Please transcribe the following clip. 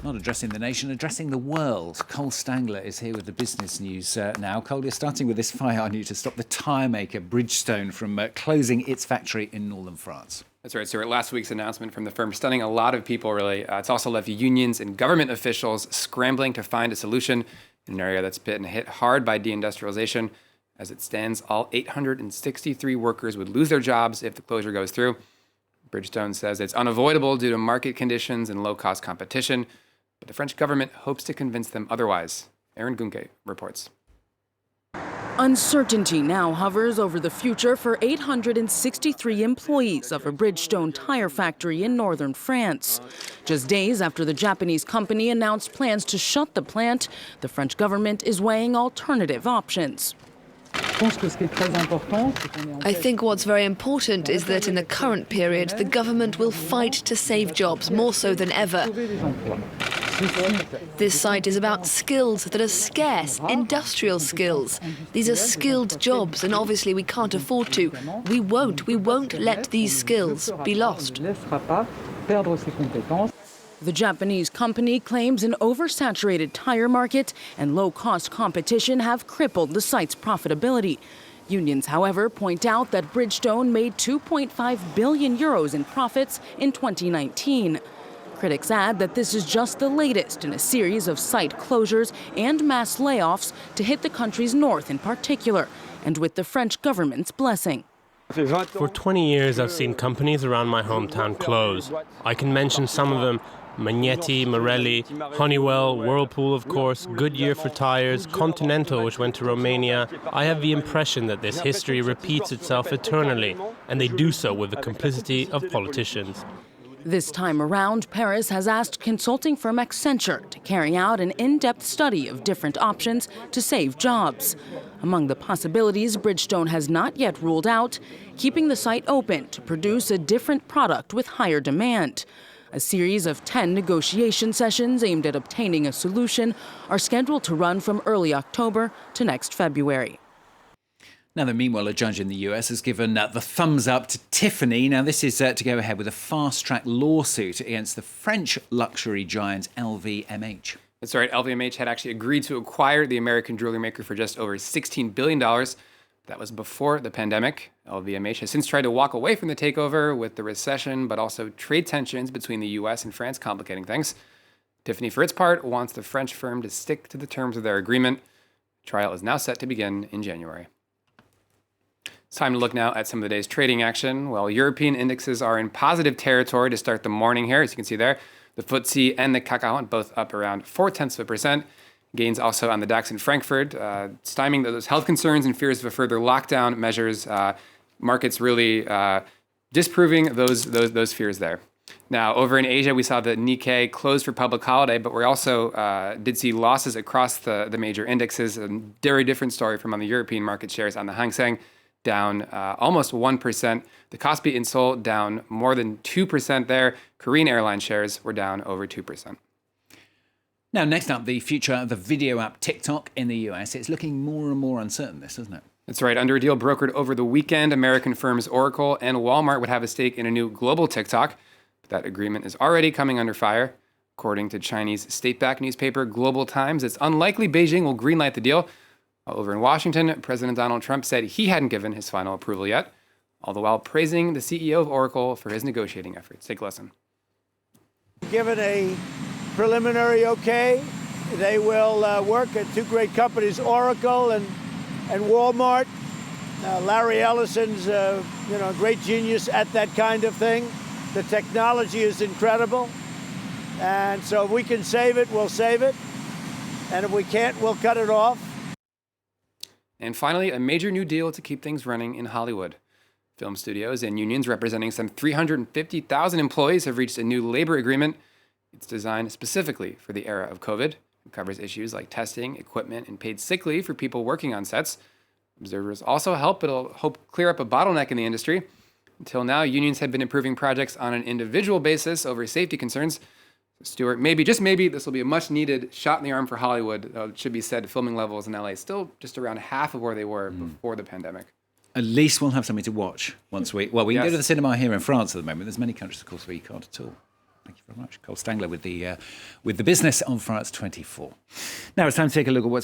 Not addressing the nation, addressing the world. Cole Stangler is here with the business news now. Cole, you're starting with this fire on you to stop the tyre maker Bridgestone from closing its factory in northern France. That's right, Stuart. Last week's announcement from the firm stunning a lot of people, really. It's also left unions and government officials scrambling to find a solution in an area that's been hit hard by deindustrialization. As it stands, all 863 workers would lose their jobs if the closure goes through. Bridgestone says it's unavoidable due to market conditions and low-cost competition, but the French government hopes to convince them otherwise. Aaron Gunke reports. Uncertainty now hovers over the future for 863 employees of a Bridgestone tire factory in northern France. Just days after the Japanese company announced plans to shut the plant, the French government is weighing alternative options. I think what's very important is that in the current period, the government will fight to save jobs more so than ever. This site is about skills that are scarce, industrial skills. These are skilled jobs, and obviously we can't afford to. We won't let these skills be lost. The Japanese company claims an oversaturated tire market and low-cost competition have crippled the site's profitability. Unions, however, point out that Bridgestone made 2.5 billion euros in profits in 2019. Critics add that this is just the latest in a series of site closures and mass layoffs to hit the country's north in particular, and with the French government's blessing. For 20 years, I've seen companies around my hometown close. I can mention some of them: Magnetti, Marelli, Honeywell, Whirlpool, of course, Goodyear for tires, Continental, which went to Romania. I have the impression that this history repeats itself eternally, and they do so with the complicity of politicians. This time around, Paris has asked consulting firm Accenture to carry out an in-depth study of different options to save jobs. Among the possibilities Bridgestone has not yet ruled out, keeping the site open to produce a different product with higher demand. A series of 10 negotiation sessions aimed at obtaining a solution are scheduled to run from early October to next February. Now, meanwhile, a judge in the US has given the thumbs up to Tiffany. Now, this is to go ahead with a fast-track lawsuit against the French luxury giant LVMH. That's right. LVMH had actually agreed to acquire the American jewelry maker for just over $16 billion. That was before the pandemic. LVMH has since tried to walk away from the takeover with the recession, but also trade tensions between the US and France complicating things. Tiffany, for its part, wants the French firm to stick to the terms of their agreement. Trial is now set to begin in January. It's time to look now at some of the day's trading action. Well, European indexes are in positive territory to start the morning here, as you can see there. The FTSE and the CAC both up around 0.4%. Gains also on the DAX in Frankfurt, stymieing those health concerns and fears of a further lockdown measures. Markets really disproving those fears there. Now, over in Asia, we saw the Nikkei close for public holiday, but we also did see losses across the major indexes. A very different story from on the European market shares. On the Hang Seng, down almost 1%. The Kospi in Seoul down more than 2% there. Korean airline shares were down over 2%. Now, next up, the future of the video app TikTok in the US. It's looking more and more uncertain, this, isn't it? That's right. Under a deal brokered over the weekend, American firms Oracle and Walmart would have a stake in a new global TikTok. But that agreement is already coming under fire. According to Chinese state-backed newspaper Global Times, it's unlikely Beijing will greenlight the deal. Over in Washington, President Donald Trump said he hadn't given his final approval yet, all the while praising the CEO of Oracle for his negotiating efforts. Take a listen. Given a preliminary okay, they will work at two great companies, Oracle and Walmart. Larry Ellison's a great genius at that kind of thing. The technology is incredible. And so if we can save it, we'll save it. And if we can't, we'll cut it off. And finally, a major new deal to keep things running in Hollywood. Film studios and unions representing some 350,000 employees have reached a new labor agreement. It's designed specifically for the era of COVID. It covers issues like testing, equipment, and paid sick leave for people working on sets. Observers also it'll help clear up a bottleneck in the industry. Until now, unions have been improving projects on an individual basis over safety concerns. Stuart, maybe, just maybe, this will be a much-needed shot in the arm for Hollywood. It should be said, filming levels in LA still just around half of where they were before the pandemic. At least we'll have something to watch once we can Yes. go to the cinema here in France at the moment. There's many countries, of course, where you can't at all. Thank you very much. Cole Stangler with the business on France 24. Now it's time to take a look at what's